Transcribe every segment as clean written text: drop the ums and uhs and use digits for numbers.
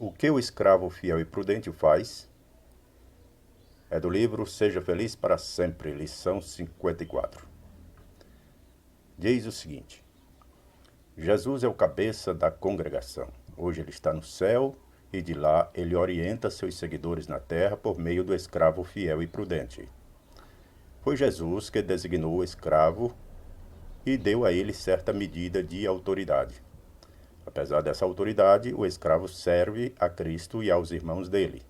O que o escravo fiel e prudente faz é do livro Seja Feliz para Sempre, lição 54. Diz o seguinte: Jesus é o cabeça da congregação. Hoje ele está no céu e de lá ele orienta seus seguidores na terra por meio do escravo fiel e prudente. Foi Jesus que designou o escravo e deu a ele certa medida de autoridade. Apesar dessa autoridade, o escravo serve a Cristo e aos irmãos dele.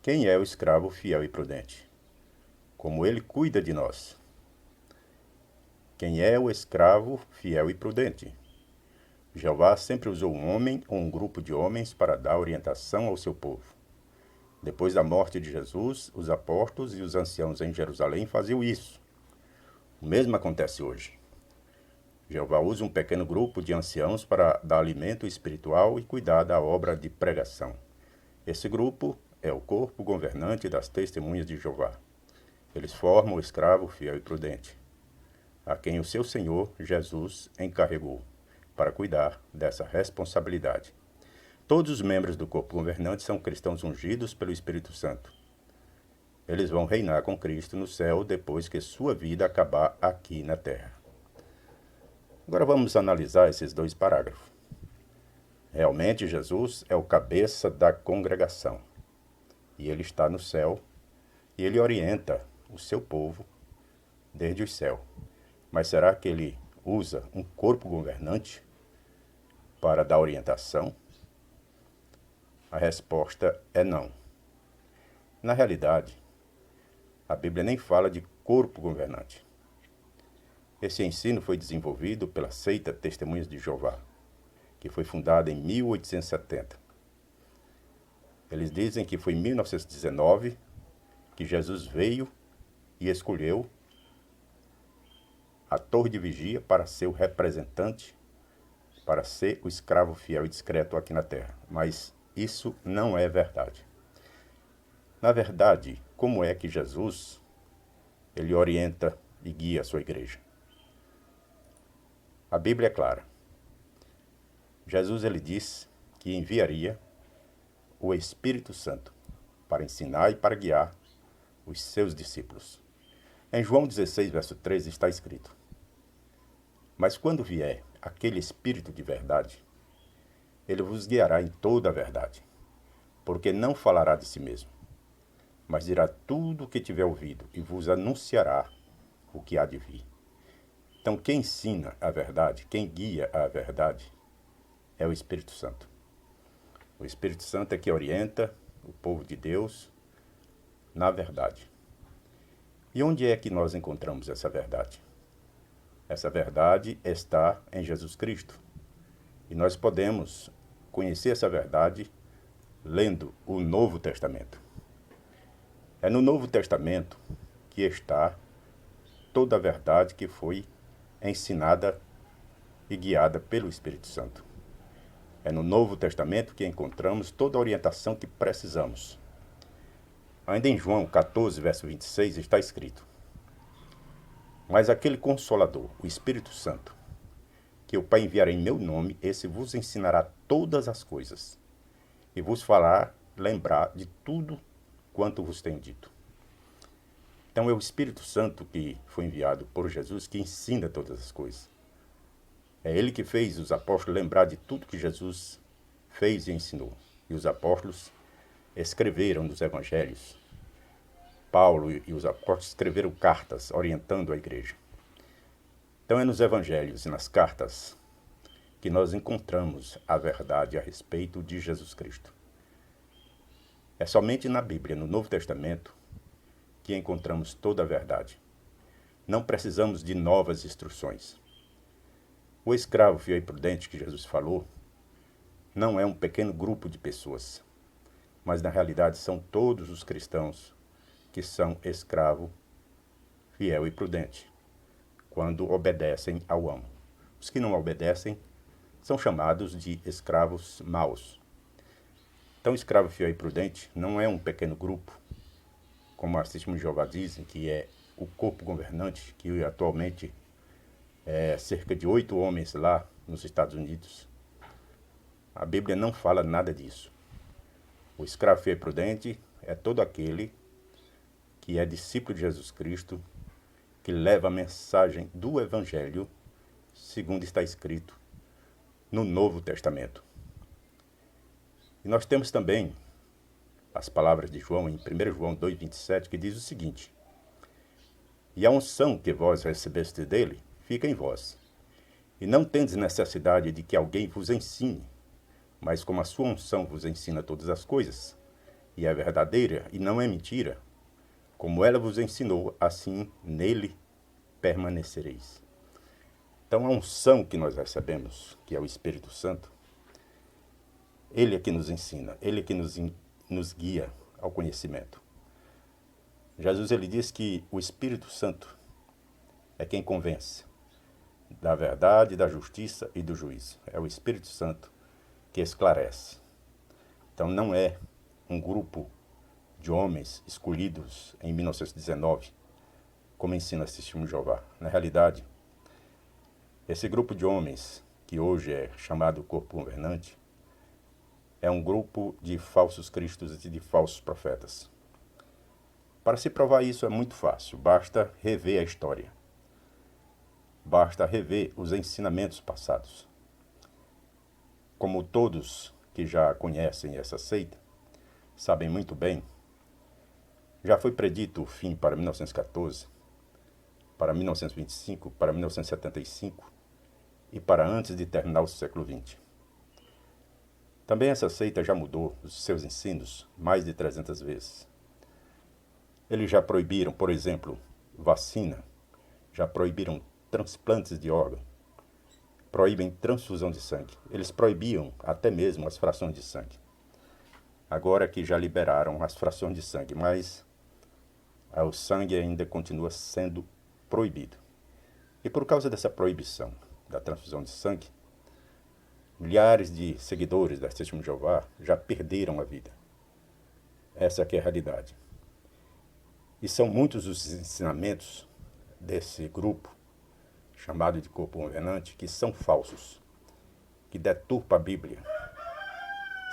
Quem é o escravo fiel e prudente? Como ele cuida de nós. Quem é o escravo fiel e prudente? Jeová sempre usou um homem ou um grupo de homens para dar orientação ao seu povo. Depois da morte de Jesus, os apóstolos e os anciãos em Jerusalém faziam isso. O mesmo acontece hoje. Jeová usa um pequeno grupo de anciãos para dar alimento espiritual e cuidar da obra de pregação. Esse grupo é o corpo governante das testemunhas de Jeová. Eles formam o escravo fiel e prudente, a quem o seu Senhor, Jesus, encarregou para cuidar dessa responsabilidade. Todos os membros do corpo governante são cristãos ungidos pelo Espírito Santo. Eles vão reinar com Cristo no céu depois que sua vida acabar aqui na terra. Agora vamos analisar esses dois parágrafos. Realmente Jesus é o cabeça da congregação. E ele está no céu e ele orienta o seu povo desde o céu. Mas será que ele usa um corpo governante para dar orientação? A resposta é não. Na realidade, a Bíblia nem fala de corpo governante. Esse ensino foi desenvolvido pela seita Testemunhas de Jeová, que foi fundada em 1870. Eles dizem que foi em 1919 que Jesus veio e escolheu a torre de vigia para ser o representante, para ser o escravo fiel e discreto aqui na terra. Mas isso não é verdade. Na verdade, como é que Jesus ele orienta e guia a sua igreja? A Bíblia é clara. Jesus ele disse que enviaria o Espírito Santo para ensinar e para guiar os seus discípulos. Em João 16, verso 13 está escrito: Mas quando vier aquele Espírito de verdade, ele vos guiará em toda a verdade, porque não falará de si mesmo, mas dirá tudo o que tiver ouvido e vos anunciará o que há de vir. Então, quem ensina a verdade, quem guia a verdade, é o Espírito Santo. O Espírito Santo é que orienta o povo de Deus na verdade. E onde é que nós encontramos essa verdade? Essa verdade está em Jesus Cristo. E nós podemos conhecer essa verdade lendo o Novo Testamento. É no Novo Testamento que está toda a verdade que foi ensinada e guiada pelo Espírito Santo. É no Novo Testamento que encontramos toda a orientação que precisamos. Ainda em João 14, verso 26, está escrito: Mas aquele Consolador, o Espírito Santo, que o Pai enviará em meu nome, esse vos ensinará todas as coisas, e vos fará lembrar de tudo quanto vos tenho dito. Então é o Espírito Santo que foi enviado por Jesus que ensina todas as coisas. É ele que fez os apóstolos lembrar de tudo que Jesus fez e ensinou. E os apóstolos escreveram nos evangelhos. Paulo e os apóstolos escreveram cartas orientando a igreja. Então é nos evangelhos e nas cartas que nós encontramos a verdade a respeito de Jesus Cristo. É somente na Bíblia, no Novo Testamento, que encontramos toda a verdade. Não precisamos de novas instruções. O escravo fiel e prudente que Jesus falou não é um pequeno grupo de pessoas, mas na realidade são todos os cristãos que são escravo fiel e prudente, quando obedecem ao amo. Os que não obedecem são chamados de escravos maus. Então, escravo fiel e prudente não é um pequeno grupo, como as Testemunhas de Jeová dizem, que é o corpo governante, que atualmente é cerca de 8 homens lá nos Estados Unidos. A Bíblia não fala nada disso. O escravo fiel e prudente é todo aquele que é discípulo de Jesus Cristo, que leva a mensagem do Evangelho, segundo está escrito no Novo Testamento. E nós temos também as palavras de João, em 1 João 2,27, que diz o seguinte: E a unção que vós recebeste dele, fica em vós. E não tendes necessidade de que alguém vos ensine, mas como a sua unção vos ensina todas as coisas, e é verdadeira e não é mentira, como ela vos ensinou, assim nele permanecereis. Então a unção que nós recebemos, que é o Espírito Santo, ele é que nos ensina, ele é que nos guia ao conhecimento. Jesus ele diz que o Espírito Santo é quem convence da verdade, da justiça e do juízo. É o Espírito Santo que esclarece. Então não é um grupo de homens escolhidos em 1919, como ensina esse Testemunho de Jeová. Na realidade, esse grupo de homens, que hoje é chamado Corpo Governante, é um grupo de falsos cristos e de falsos profetas. Para se provar isso é muito fácil, basta rever a história. Basta rever os ensinamentos passados. Como todos que já conhecem essa seita sabem muito bem, já foi predito o fim para 1914, para 1925, para 1975 e para antes de terminar o século XX. Também essa seita já mudou os seus ensinos mais de 300 vezes. Eles já proibiram, por exemplo, vacina, já proibiram transplantes de órgão, proíbem transfusão de sangue. Eles proibiam até mesmo as frações de sangue. Agora que já liberaram as frações de sangue, mas o sangue ainda continua sendo proibido. E por causa dessa proibição da transfusão de sangue, milhares de seguidores da Testemunho de Jeová já perderam a vida. Essa aqui é a realidade. E são muitos os ensinamentos desse grupo, chamado de Corpo Governante, que são falsos, que deturpam a Bíblia.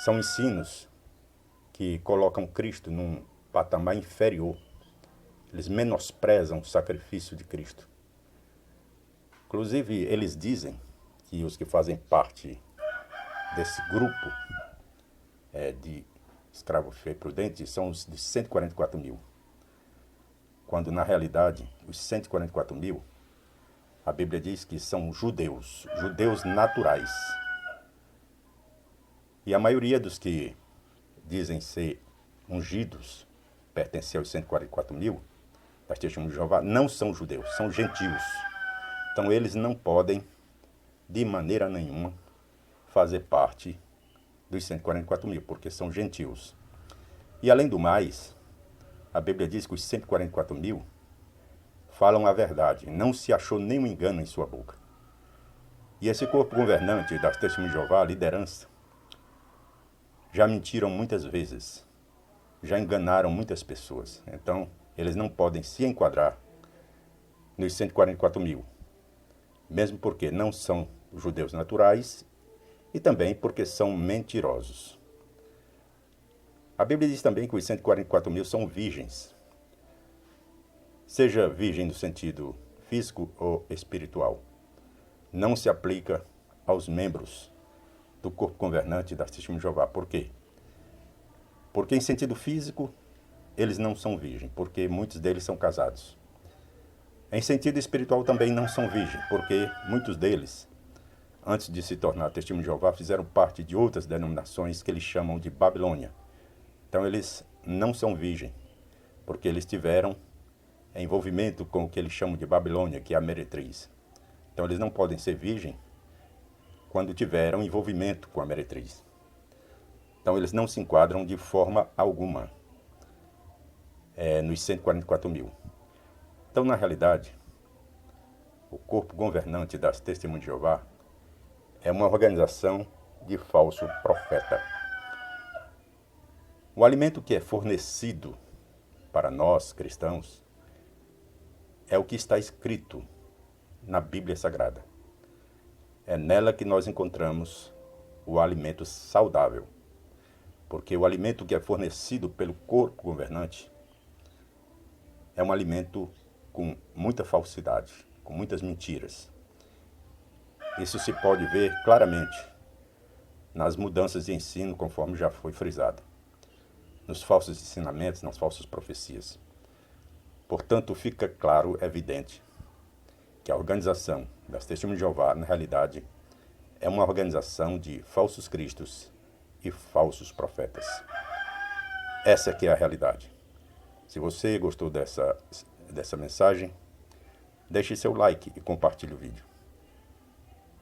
São ensinos que colocam Cristo num patamar inferior. Eles menosprezam o sacrifício de Cristo. Inclusive, eles dizem que os que fazem parte desse grupo de escravo fiel e prudente são os de 144 mil. Quando, na realidade, os 144 mil, a Bíblia diz que são judeus naturais. E a maioria dos que dizem ser ungidos, pertencer aos 144 mil, das Testemunhas de Jeová, não são judeus, são gentios. Então eles não podem, de maneira nenhuma, fazer parte dos 144 mil, porque são gentios. E além do mais, a Bíblia diz que os 144 mil falam a verdade, não se achou nenhum engano em sua boca. E esse corpo governante das Testemunhas de Jeová, a liderança, já mentiram muitas vezes, já enganaram muitas pessoas. Então, eles não podem se enquadrar nos 144 mil, mesmo porque não são judeus naturais e também porque são mentirosos. A Bíblia diz também que os 144 mil são virgens, seja virgem no sentido físico ou espiritual. Não se aplica aos membros do corpo governante das Testemunhas de Jeová. Por quê? Porque em sentido físico, eles não são virgens, porque muitos deles são casados. Em sentido espiritual também não são virgens, porque muitos deles, antes de se tornar Testemunho de Jeová, fizeram parte de outras denominações que eles chamam de Babilônia. Então eles não são virgens, porque eles tiveram envolvimento com o que eles chamam de Babilônia, que é a meretriz. Então eles não podem ser virgens quando tiveram envolvimento com a meretriz. Então eles não se enquadram de forma alguma nos 144 mil. Então, na realidade, o corpo governante das Testemunhas de Jeová é uma organização de falso profeta. O alimento que é fornecido para nós, cristãos, é o que está escrito na Bíblia Sagrada. É nela que nós encontramos o alimento saudável. Porque o alimento que é fornecido pelo corpo governante é um alimento com muita falsidade, com muitas mentiras. Isso se pode ver claramente nas mudanças de ensino, conforme já foi frisado, nos falsos ensinamentos, nas falsas profecias. Portanto, fica claro, evidente, que a organização das Testemunhas de Jeová, na realidade, é uma organização de falsos cristos e falsos profetas. Essa que é a realidade. Se você gostou dessa mensagem, deixe seu like e compartilhe o vídeo.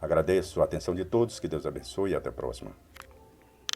Agradeço a atenção de todos, que Deus abençoe e até a próxima.